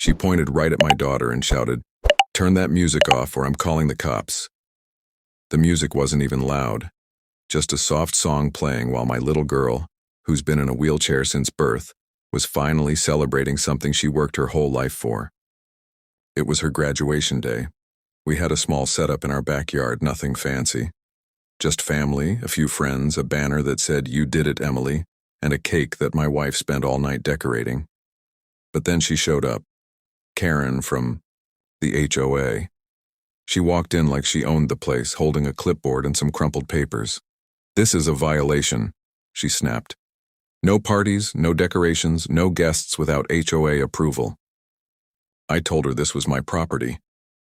She pointed right at my daughter and shouted, "Turn that music off or I'm calling the cops." The music wasn't even loud, just a soft song playing while my little girl, who's been in a wheelchair since birth, was finally celebrating something she worked her whole life for. It was her graduation day. We had a small setup in our backyard, nothing fancy. Just family, a few friends, a banner that said, "You did it, Emily," and a cake that my wife spent all night decorating. But then she showed up. Karen from the HOA. She walked in like she owned the place, holding a clipboard and some crumpled papers. "This is a violation," she snapped. "No parties, no decorations, no guests without HOA approval." I told her this was my property,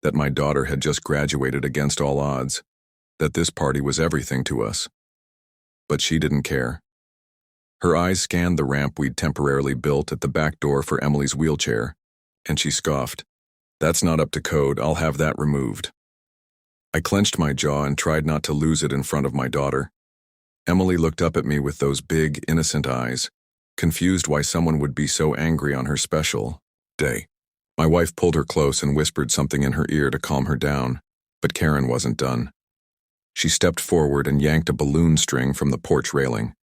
that my daughter had just graduated against all odds, that this party was everything to us. But she didn't care. Her eyes scanned the ramp we'd temporarily built at the back door for Emily's wheelchair, and she scoffed. "That's not up to code, I'll have that removed." I clenched my jaw and tried not to lose it in front of my daughter. Emily looked up at me with those big, innocent eyes, confused why someone would be so angry on her special day. My wife pulled her close and whispered something in her ear to calm her down, but Karen wasn't done. She stepped forward and yanked a balloon string from the porch railing.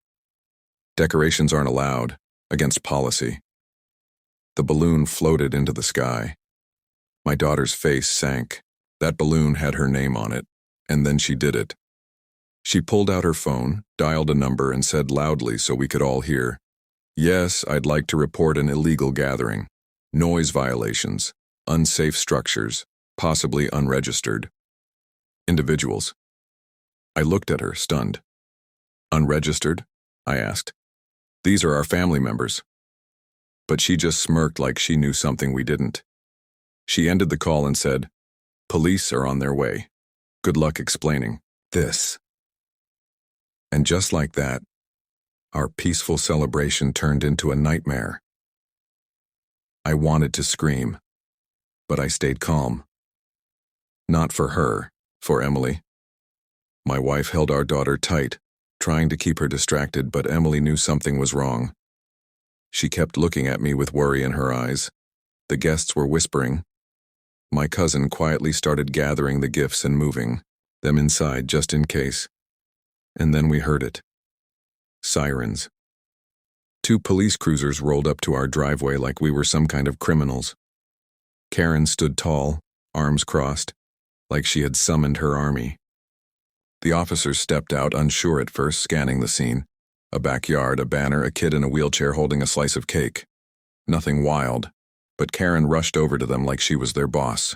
"Decorations aren't allowed, against policy." The balloon floated into the sky. My daughter's face sank. That balloon had her name on it, and then she did it. She pulled out her phone, dialed a number, and said loudly so we could all hear, "Yes, I'd like to report an illegal gathering. Noise violations, unsafe structures, possibly unregistered individuals." I looked at her, stunned. "Unregistered?" I asked. "These are our family members." But she just smirked like she knew something we didn't. She ended the call and said, "Police are on their way. Good luck explaining this." And just like that, our peaceful celebration turned into a nightmare. I wanted to scream, but I stayed calm. Not for her, for Emily. My wife held our daughter tight, trying to keep her distracted, but Emily knew something was wrong. She kept looking at me with worry in her eyes. The guests were whispering. My cousin quietly started gathering the gifts and moving them inside just in case. And then we heard it. Sirens. 2 police cruisers rolled up to our driveway like we were some kind of criminals. Karen stood tall, arms crossed, like she had summoned her army. The officers stepped out, unsure at first, scanning the scene. A backyard, a banner, a kid in a wheelchair holding a slice of cake. Nothing wild, but Karen rushed over to them like she was their boss.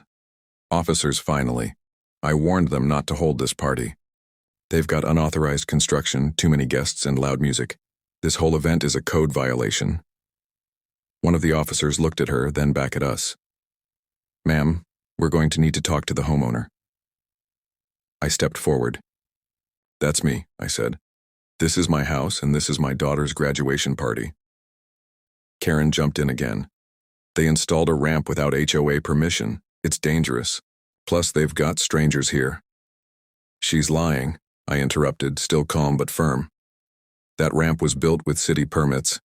"Officers, finally. I warned them not to hold this party. They've got unauthorized construction, too many guests, and loud music. This whole event is a code violation." One of the officers looked at her, then back at us. "Ma'am, we're going to need to talk to the homeowner." I stepped forward. "That's me," I said. "This is my house, and this is my daughter's graduation party." Karen jumped in again. "They installed a ramp without HOA permission. It's dangerous. Plus, they've got strangers here." "She's lying," I interrupted, still calm but firm. "That ramp was built with city permits,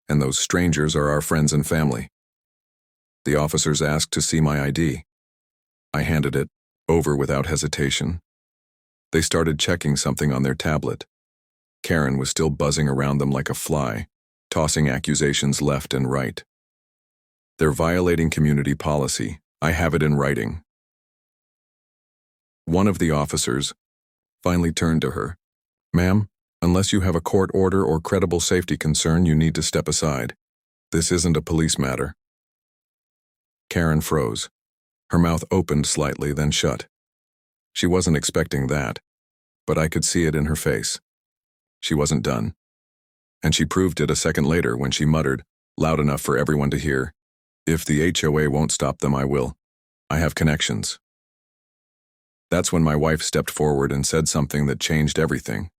and those strangers are our friends and family." The officers asked to see my ID. I handed it over without hesitation. They started checking something on their tablet. Karen was still buzzing around them like a fly, tossing accusations left and right. "They're violating community policy. I have it in writing." One of the officers finally turned to her. "Ma'am, unless you have a court order or credible safety concern, you need to step aside. This isn't a police matter." Karen froze. Her mouth opened slightly, then shut. She wasn't expecting that, but I could see it in her face. She wasn't done. And she proved it a second later when she muttered, loud enough for everyone to hear, "If the HOA won't stop them, I will. I have connections." That's when my wife stepped forward and said something that changed everything.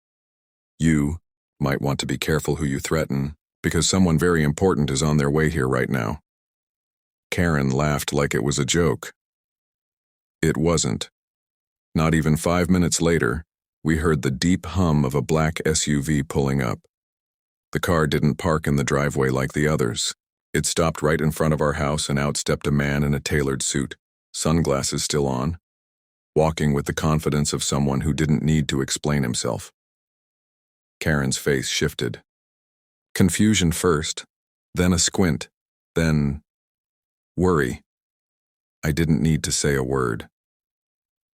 "You might want to be careful who you threaten, because someone very important is on their way here right now." Karen laughed like it was a joke. It wasn't. Not even 5 minutes later, we heard the deep hum of a black SUV pulling up. The car didn't park in the driveway like the others. It stopped right in front of our house and out stepped a man in a tailored suit, sunglasses still on, walking with the confidence of someone who didn't need to explain himself. Karen's face shifted. Confusion first, then a squint, then worry. I didn't need to say a word.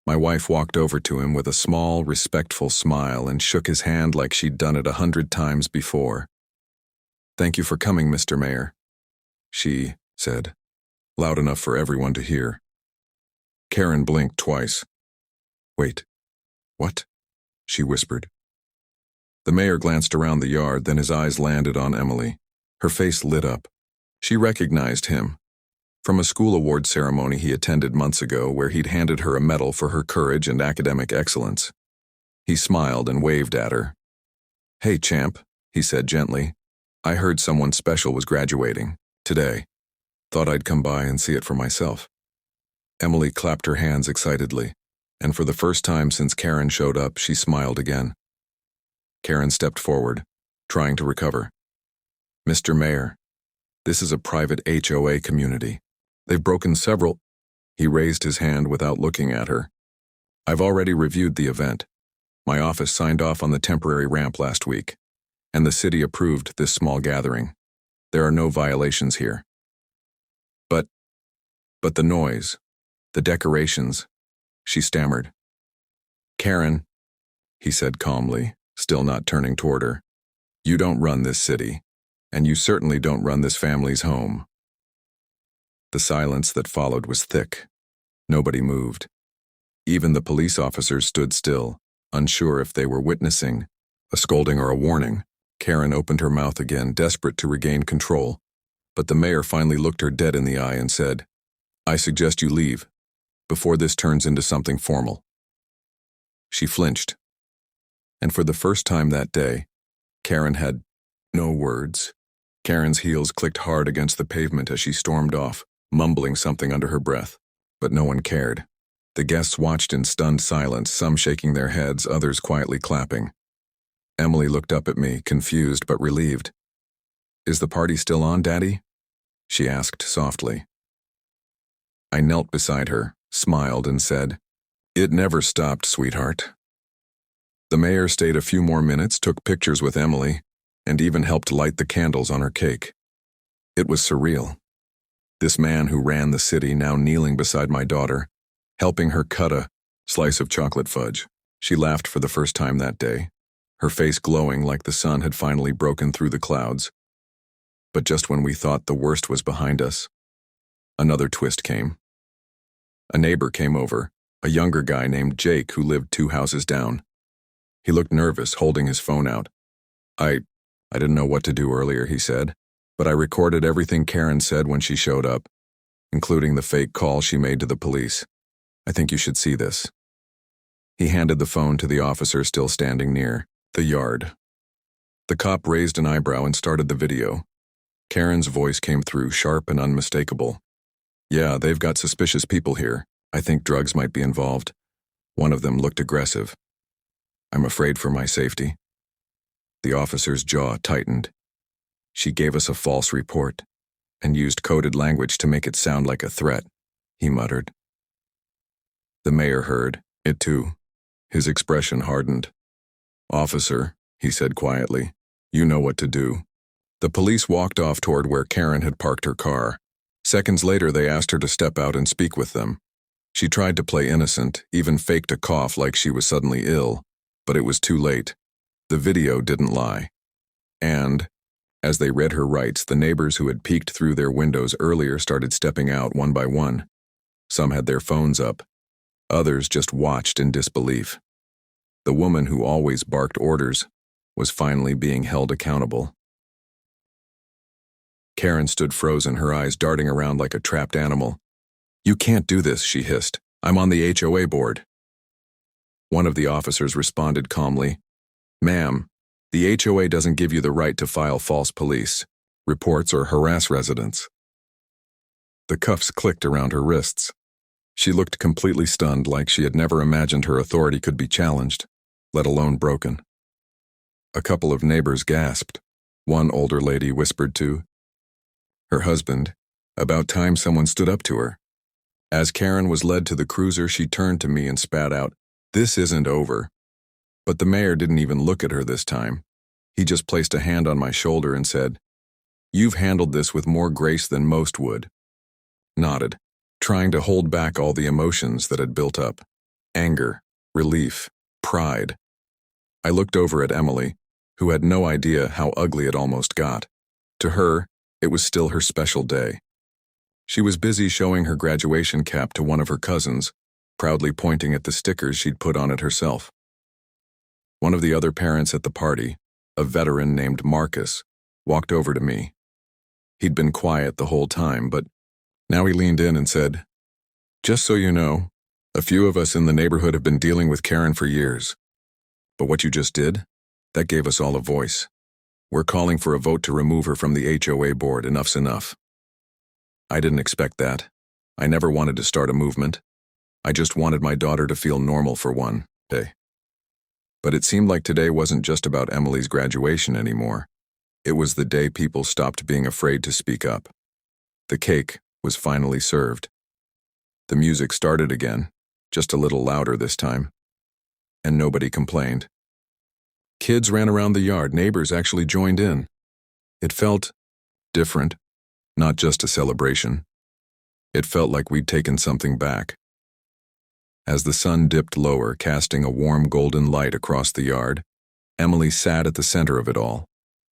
My wife walked over to him with a small, respectful smile and shook his hand like she'd done it 100 times before. "Thank you for coming, Mr. Mayor," she said, loud enough for everyone to hear. Karen blinked twice. "Wait, what?" she whispered. The mayor glanced around the yard, then his eyes landed on Emily. Her face lit up. She recognized him from a school award ceremony he attended months ago where he'd handed her a medal for her courage and academic excellence. He smiled and waved at her. "Hey, champ," he said gently. "I heard someone special was graduating today. Thought I'd come by and see it for myself." Emily clapped her hands excitedly, and for the first time since Karen showed up, she smiled again. Karen stepped forward, trying to recover. "Mr. Mayor, this is a private HOA community. They've broken several—" He raised his hand without looking at her. "I've already reviewed the event. My office signed off on the temporary ramp last week, and the city approved this small gathering. There are no violations here. But the noise, the decorations," she stammered. "Karen," he said calmly, still not turning toward her, "you don't run this city, and you certainly don't run this family's home." The silence that followed was thick. Nobody moved. Even the police officers stood still, unsure if they were witnessing a scolding or a warning. Karen opened her mouth again, desperate to regain control, but the mayor finally looked her dead in the eye and said, "I suggest you leave, before this turns into something formal." She flinched, and for the first time that day, Karen had no words. Karen's heels clicked hard against the pavement as she stormed off, mumbling something under her breath, but no one cared. The guests watched in stunned silence, some shaking their heads, others quietly clapping. Emily looked up at me, confused but relieved. "Is the party still on, Daddy?" she asked softly. I knelt beside her, smiled, and said, "It never stopped, sweetheart." The mayor stayed a few more minutes, took pictures with Emily, and even helped light the candles on her cake. It was surreal. This man who ran the city now kneeling beside my daughter, helping her cut a slice of chocolate fudge. She laughed for the first time that day, her face glowing like the sun had finally broken through the clouds. But just when we thought the worst was behind us, another twist came. A neighbor came over, a younger guy named Jake who lived 2 houses down. He looked nervous, holding his phone out. I didn't know what to do earlier," he said, "but I recorded everything Karen said when she showed up, including the fake call she made to the police. I think you should see this." He handed the phone to the officer still standing near the yard. The cop raised an eyebrow and started the video. Karen's voice came through, sharp and unmistakable. "Yeah, they've got suspicious people here. I think drugs might be involved. One of them looked aggressive. I'm afraid for my safety." The officer's jaw tightened. "She gave us a false report and used coded language to make it sound like a threat," he muttered. The mayor heard it too. His expression hardened. "Officer," he said quietly, "you know what to do." The police walked off toward where Karen had parked her car. Seconds later, they asked her to step out and speak with them. She tried to play innocent, even faked a cough like she was suddenly ill, but it was too late. The video didn't lie. And, as they read her rights, the neighbors who had peeked through their windows earlier started stepping out one by one. Some had their phones up. Others just watched in disbelief. The woman who always barked orders was finally being held accountable. Karen stood frozen, her eyes darting around like a trapped animal. "You can't do this," she hissed. "I'm on the HOA board." One of the officers responded calmly, "Ma'am, the HOA doesn't give you the right to file false police reports or harass residents." The cuffs clicked around her wrists. She looked completely stunned, like she had never imagined her authority could be challenged, let alone broken. A couple of neighbors gasped. One older lady whispered to her husband. About time someone stood up to her. As Karen was led to the cruiser, she turned to me and spat out, "This isn't over." But the mayor didn't even look at her this time. He just placed a hand on my shoulder and said, "You've handled this with more grace than most would." Nodded, trying to hold back all the emotions that had built up. Anger, relief, pride. I looked over at Emily, who had no idea how ugly it almost got. To her, it was still her special day. She was busy showing her graduation cap to one of her cousins, proudly pointing at the stickers she'd put on it herself. One of the other parents at the party, a veteran named Marcus, walked over to me. He'd been quiet the whole time, but now he leaned in and said, "Just so you know, a few of us in the neighborhood have been dealing with Karen for years. But what you just did, that gave us all a voice. We're calling for a vote to remove her from the HOA board. Enough's enough." I didn't expect that. I never wanted to start a movement. I just wanted my daughter to feel normal for one day. But it seemed like today wasn't just about Emily's graduation anymore. It was the day people stopped being afraid to speak up. The cake was finally served. The music started again, just a little louder this time. And nobody complained. Kids ran around the yard, neighbors actually joined in. It felt different, not just a celebration. It felt like we'd taken something back. As the sun dipped lower, casting a warm golden light across the yard, Emily sat at the center of it all,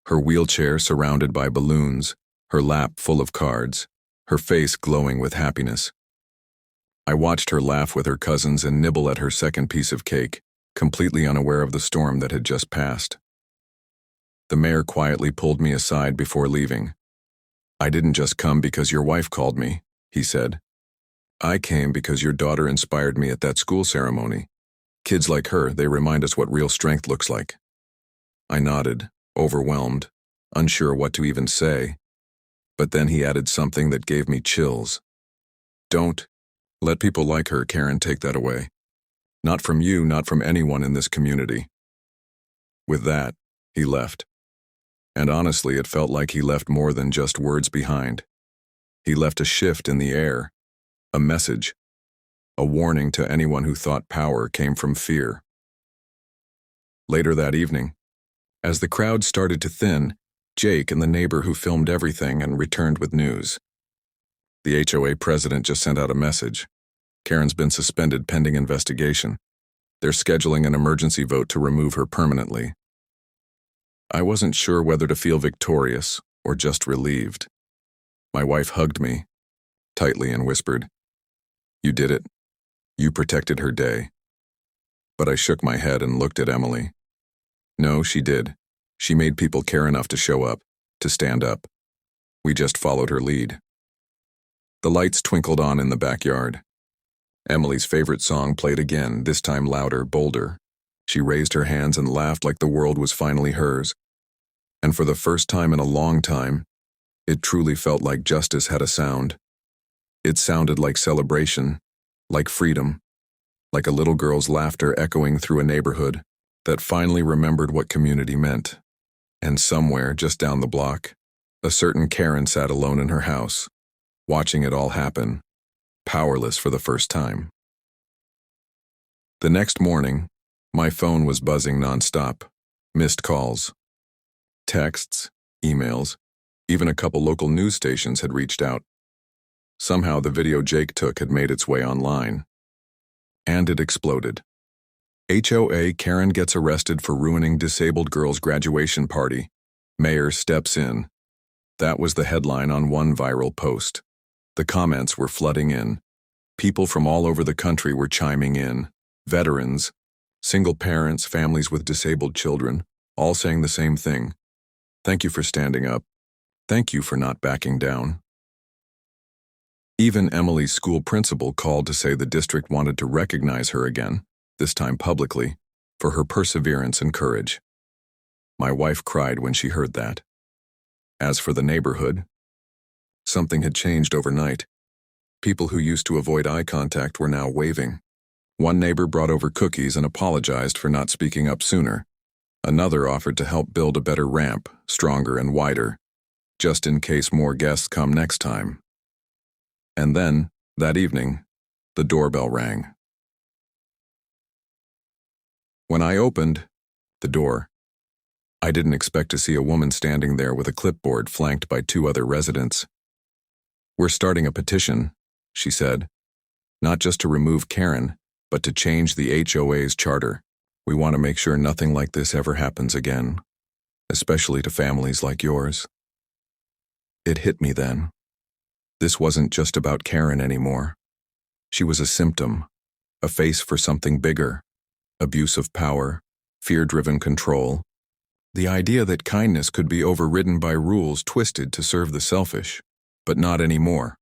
her wheelchair surrounded by balloons, her lap full of cards, her face glowing with happiness. I watched her laugh with her cousins and nibble at her second piece of cake, completely unaware of the storm that had just passed. The mayor quietly pulled me aside before leaving. "I didn't just come because your wife called me," he said. "I came because your daughter inspired me at that school ceremony. Kids like her, they remind us what real strength looks like." I nodded, overwhelmed, unsure what to even say. But then he added something that gave me chills. "Don't let people like her, Karen, take that away. Not from you, not from anyone in this community." With that, he left. And honestly, it felt like he left more than just words behind. He left a shift in the air, a message, a warning to anyone who thought power came from fear. Later that evening, as the crowd started to thin, Jake and the neighbor who filmed everything and returned with news. The HOA president just sent out a message. Karen's been suspended pending investigation. They're scheduling an emergency vote to remove her permanently. I wasn't sure whether to feel victorious or just relieved. My wife hugged me tightly and whispered, "You did it. You protected her day." But I shook my head and looked at Emily. No, she did. She made people care enough to show up, to stand up. We just followed her lead. The lights twinkled on in the backyard. Emily's favorite song played again, this time louder, bolder. She raised her hands and laughed like the world was finally hers. And for the first time in a long time, it truly felt like justice had a sound. It sounded like celebration, like freedom, like a little girl's laughter echoing through a neighborhood that finally remembered what community meant. And somewhere, just down the block, a certain Karen sat alone in her house, watching it all happen, powerless for the first time. The next morning, my phone was buzzing nonstop. Missed calls, texts, emails, even a couple local news stations had reached out. Somehow the video Jake took had made its way online. And it exploded. HOA Karen gets arrested for ruining disabled girl's graduation party. Mayor steps in. That was the headline on one viral post. The comments were flooding in. People from all over the country were chiming in. Veterans, single parents, families with disabled children, all saying the same thing. Thank you for standing up. Thank you for not backing down. Even Emily's school principal called to say the district wanted to recognize her again, this time publicly, for her perseverance and courage. My wife cried when she heard that. As for the neighborhood, something had changed overnight. People who used to avoid eye contact were now waving. One neighbor brought over cookies and apologized for not speaking up sooner. Another offered to help build a better ramp, stronger and wider. just in case more guests come next time. And then, that evening, the doorbell rang. When I opened the door, I didn't expect to see a woman standing there with a clipboard flanked by 2 other residents. "We're starting a petition," she said, "not just to remove Karen, but to change the HOA's charter. We want to make sure nothing like this ever happens again, especially to families like yours." It hit me then. This wasn't just about Karen anymore. She was a symptom, a face for something bigger: abuse of power, fear-driven control, the idea that kindness could be overridden by rules twisted to serve the selfish. But not anymore.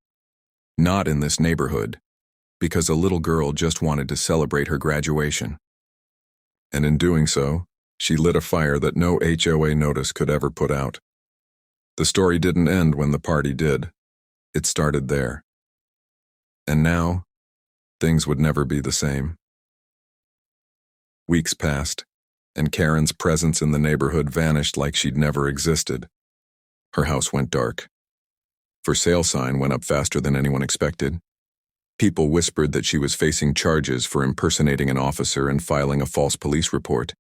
Not in this neighborhood, because a little girl just wanted to celebrate her graduation. And in doing so, she lit a fire that no HOA notice could ever put out. The story didn't end when the party did. It started there. And now, things would never be the same. Weeks passed, and Karen's presence in the neighborhood vanished like she'd never existed. Her house went dark. For sale sign went up faster than anyone expected. People whispered that she was facing charges for impersonating an officer and filing a false police report.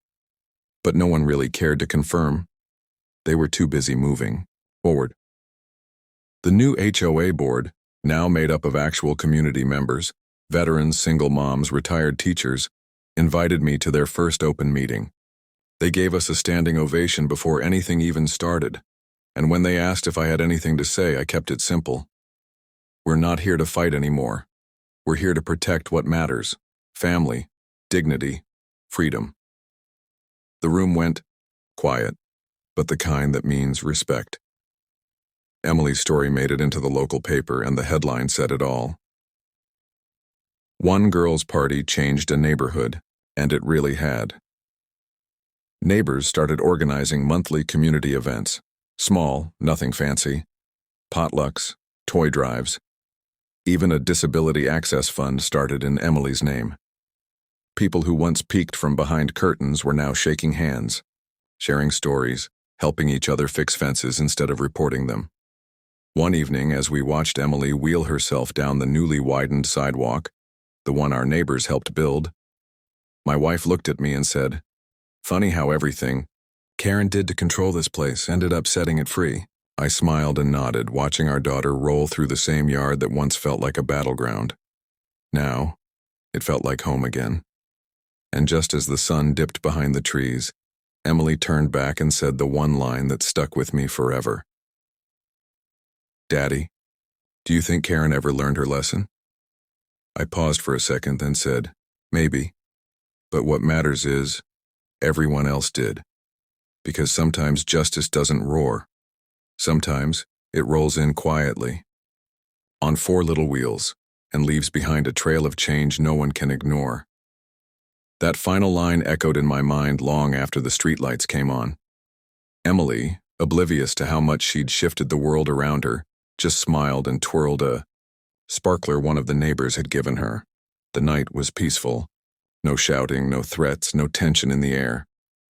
But no one really cared to confirm. They were too busy moving forward. The new HOA board, now made up of actual community members, veterans, single moms, retired teachers, invited me to their first open meeting. They gave us a standing ovation before anything even started. And when they asked if I had anything to say, I kept it simple. "We're not here to fight anymore. We're here to protect what matters: family, dignity, freedom." The room went quiet, but the kind that means respect. Emily's story made it into the local paper, and the headline said it all. "One girl's party changed a neighborhood," and it really had. Neighbors started organizing monthly community events. Small, nothing fancy. Potlucks, toy drives. Even a disability access fund started in Emily's name. People who once peeked from behind curtains were now shaking hands, sharing stories, helping each other fix fences instead of reporting them. One evening, as we watched Emily wheel herself down the newly widened sidewalk, the one our neighbors helped build, my wife looked at me and said, "Funny how everything Karen did to control this place ended up setting it free." I smiled and nodded, watching our daughter roll through the same yard that once felt like a battleground. Now, it felt like home again. And just as the sun dipped behind the trees, Emily turned back and said the one line that stuck with me forever. "Daddy, do you think Karen ever learned her lesson?" I paused for a second, then said, "Maybe. But what matters is, everyone else did. Because sometimes justice doesn't roar. Sometimes it rolls in quietly, on 4 little wheels, and leaves behind a trail of change no one can ignore." That final line echoed in my mind long after the streetlights came on. Emily, oblivious to how much she'd shifted the world around her, just smiled and twirled a sparkler one of the neighbors had given her. The night was peaceful. No shouting, no threats, no tension in the air.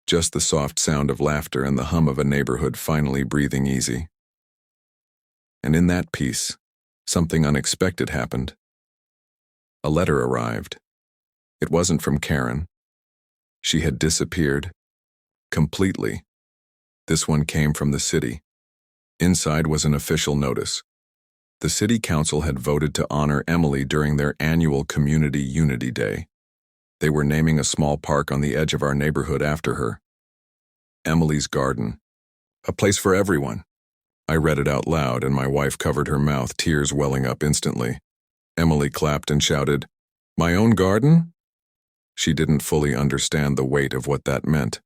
Just the soft sound of laughter and the hum of a neighborhood finally breathing easy. And in that peace, something unexpected happened. A letter arrived. It wasn't from Karen. She had disappeared. Completely. This one came from the city. Inside was an official notice. The city council had voted to honor Emily during their annual Community Unity Day. They were naming a small park on the edge of our neighborhood after her. Emily's Garden. A place for everyone. I read it out loud, and my wife covered her mouth, tears welling up instantly. Emily clapped and shouted, "My own garden?" She didn't fully understand the weight of what that meant.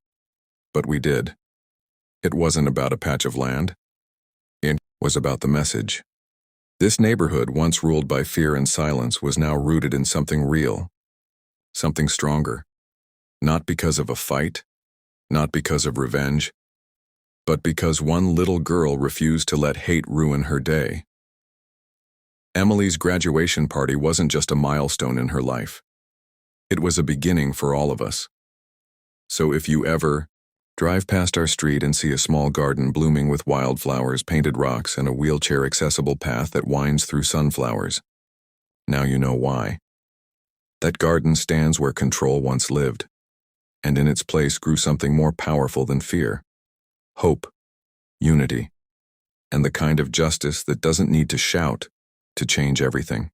But we did. It wasn't about a patch of land. It was about the message. This neighborhood, once ruled by fear and silence, was now rooted in something real. Something stronger. Not because of a fight, not because of revenge, but because one little girl refused to let hate ruin her day. Emily's graduation party wasn't just a milestone in her life. It was a beginning for all of us. So if you ever Drive past our street and see a small garden blooming with wildflowers, painted rocks, and a wheelchair-accessible path that winds through sunflowers. Now you know why. That garden stands where control once lived, and in its place grew something more powerful than fear. Hope, unity, and the kind of justice that doesn't need to shout to change everything.